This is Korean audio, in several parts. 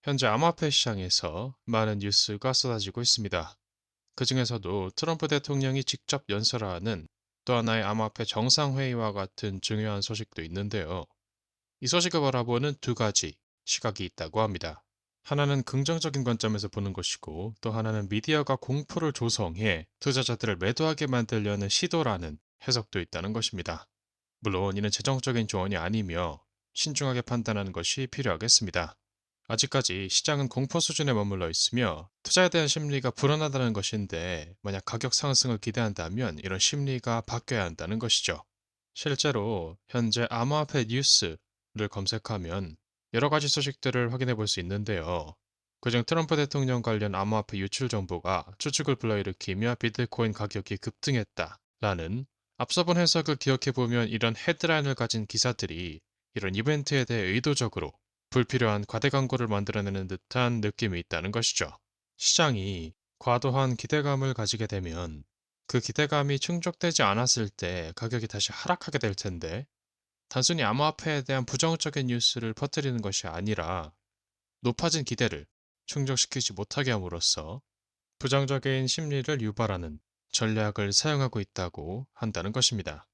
현재 암호화폐 시장에서 많은 뉴스가 쏟아지고 있습니다. 그중에서도 트럼프 대통령이 직접 연설하는 또 하나의 암호화폐 정상회의와 같은 중요한 소식도 있는데요. 이 소식을 바라보는 두 가지 시각이 있다고 합니다. 하나는 긍정적인 관점에서 보는 것이고 또 하나는 미디어가 공포를 조성해 투자자들을 매도하게 만들려는 시도라는 해석도 있다는 것입니다. 물론 이는 재정적인 조언이 아니며 신중하게 판단하는 것이 필요하겠습니다. 아직까지 시장은 공포 수준에 머물러 있으며 투자에 대한 심리가 불안하다는 것인데 만약 가격 상승을 기대한다면 이런 심리가 바뀌어야 한다는 것이죠. 실제로 현재 암호화폐 뉴스를 검색하면 여러 가지 소식들을 확인해 볼 수 있는데요. 그중 트럼프 대통령 관련 암호화폐 유출 정보가 추측을 불러일으키며 비트코인 가격이 급등했다라는 앞서 본 해석을 기억해 보면 이런 헤드라인을 가진 기사들이 이런 이벤트에 대해 의도적으로 불필요한 과대 광고를 만들어내는 듯한 느낌이 있다는 것이죠. 시장이 과도한 기대감을 가지게 되면 그 기대감이 충족되지 않았을 때 가격이 다시 하락하게 될 텐데 단순히 암호화폐에 대한 부정적인 뉴스를 퍼뜨리는 것이 아니라 높아진 기대를 충족시키지 못하게 함으로써 부정적인 심리를 유발하는 전략을 사용하고 있다고 한다는 것입니다.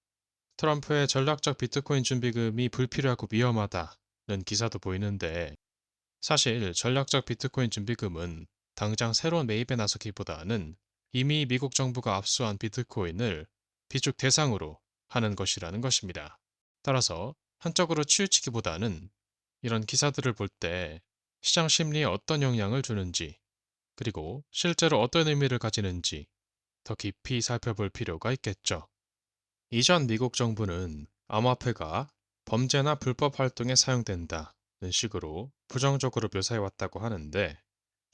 트럼프의 전략적 비트코인 준비금이 불필요하고 위험하다는 기사도 보이는데 사실 전략적 비트코인 준비금은 당장 새로운 매입에 나서기보다는 이미 미국 정부가 압수한 비트코인을 비축 대상으로 하는 것이라는 것입니다. 따라서 한쪽으로 치우치기보다는 이런 기사들을 볼 때 시장 심리에 어떤 영향을 주는지 그리고 실제로 어떤 의미를 가지는지 더 깊이 살펴볼 필요가 있겠죠. 이전 미국 정부는 암호화폐가 범죄나 불법 활동에 사용된다는 식으로 부정적으로 묘사해왔다고 하는데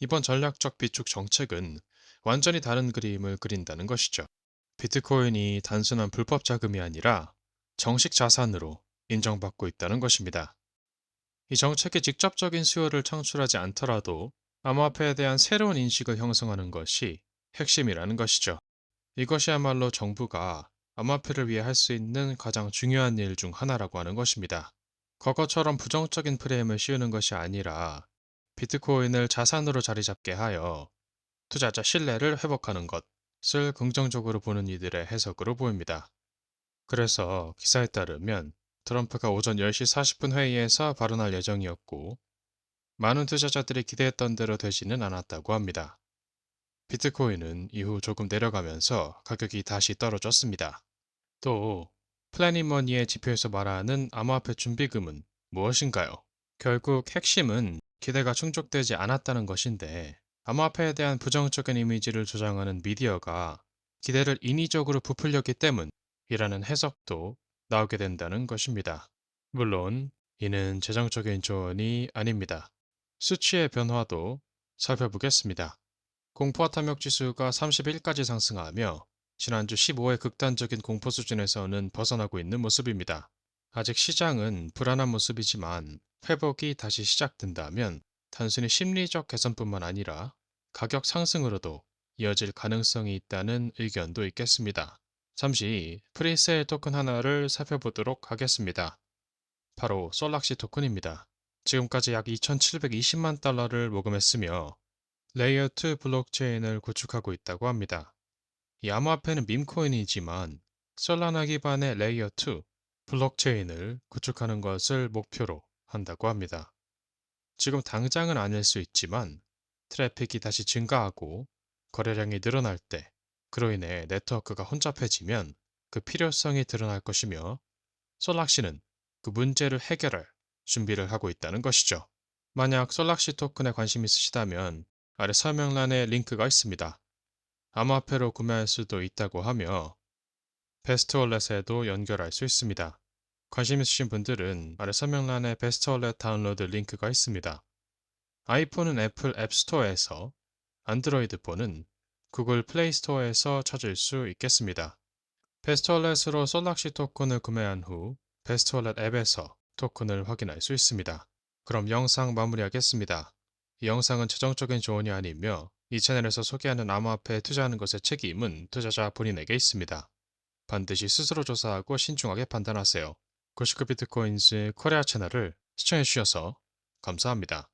이번 전략적 비축 정책은 완전히 다른 그림을 그린다는 것이죠. 비트코인이 단순한 불법 자금이 아니라 정식 자산으로 인정받고 있다는 것입니다. 이 정책이 직접적인 수요를 창출하지 않더라도 암호화폐에 대한 새로운 인식을 형성하는 것이 핵심이라는 것이죠. 이것이야말로 정부가 암호화폐를 위해 할 수 있는 가장 중요한 일 중 하나라고 하는 것입니다. 과거처럼 부정적인 프레임을 씌우는 것이 아니라 비트코인을 자산으로 자리 잡게 하여 투자자 신뢰를 회복하는 것을 긍정적으로 보는 이들의 해석으로 보입니다. 그래서 기사에 따르면 트럼프가 오전 10시 40분 회의에서 발언할 예정이었고 많은 투자자들이 기대했던 대로 되지는 않았다고 합니다. 비트코인은 이후 조금 내려가면서 가격이 다시 떨어졌습니다. 또 플래닛머니의 지표에서 말하는 암호화폐 준비금은 무엇인가요? 결국 핵심은 기대가 충족되지 않았다는 것인데 암호화폐에 대한 부정적인 이미지를 조장하는 미디어가 기대를 인위적으로 부풀렸기 때문이라는 해석도 나오게 된다는 것입니다. 물론 이는 재정적인 조언이 아닙니다. 수치의 변화도 살펴보겠습니다. 공포와 탐욕 지수가 31까지 상승하며 지난주 15의 극단적인 공포 수준에서는 벗어나고 있는 모습입니다. 아직 시장은 불안한 모습이지만 회복이 다시 시작된다면 단순히 심리적 개선뿐만 아니라 가격 상승으로도 이어질 가능성이 있다는 의견도 있겠습니다. 잠시 프리세일 토큰 하나를 살펴보도록 하겠습니다. 바로 솔락시 토큰입니다. 지금까지 약 2,720만 달러를 모금했으며 레이어 2 블록체인을 구축하고 있다고 합니다. 이 암호화폐는 밈코인이지만 솔라나 기반의 레이어 2 블록체인을 구축하는 것을 목표로 한다고 합니다. 지금 당장은 아닐 수 있지만 트래픽이 다시 증가하고 거래량이 늘어날 때 그로 인해 네트워크가 혼잡해지면 그 필요성이 드러날 것이며 솔락시는 그 문제를 해결할 준비를 하고 있다는 것이죠. 만약 솔락시 토큰에 관심 있으시다면 아래 설명란에 링크가 있습니다. 암호화폐로 구매할 수도 있다고 하며 베스트월렛에도 연결할 수 있습니다. 관심 있으신 분들은 아래 설명란에 베스트월렛 다운로드 링크가 있습니다. 아이폰은 애플 앱스토어에서, 안드로이드 폰은 구글 플레이스토어에서 찾을 수 있겠습니다. 베스트월렛으로 솔락시 토큰을 구매한 후 베스트월렛 앱에서 토큰을 확인할 수 있습니다. 그럼 영상 마무리하겠습니다. 이 영상은 재정적인 조언이 아니며 이 채널에서 소개하는 암호화폐에 투자하는 것의 책임은 투자자 본인에게 있습니다. 반드시 스스로 조사하고 신중하게 판단하세요. 99비트코인즈 코리아 채널을 시청해주셔서 감사합니다.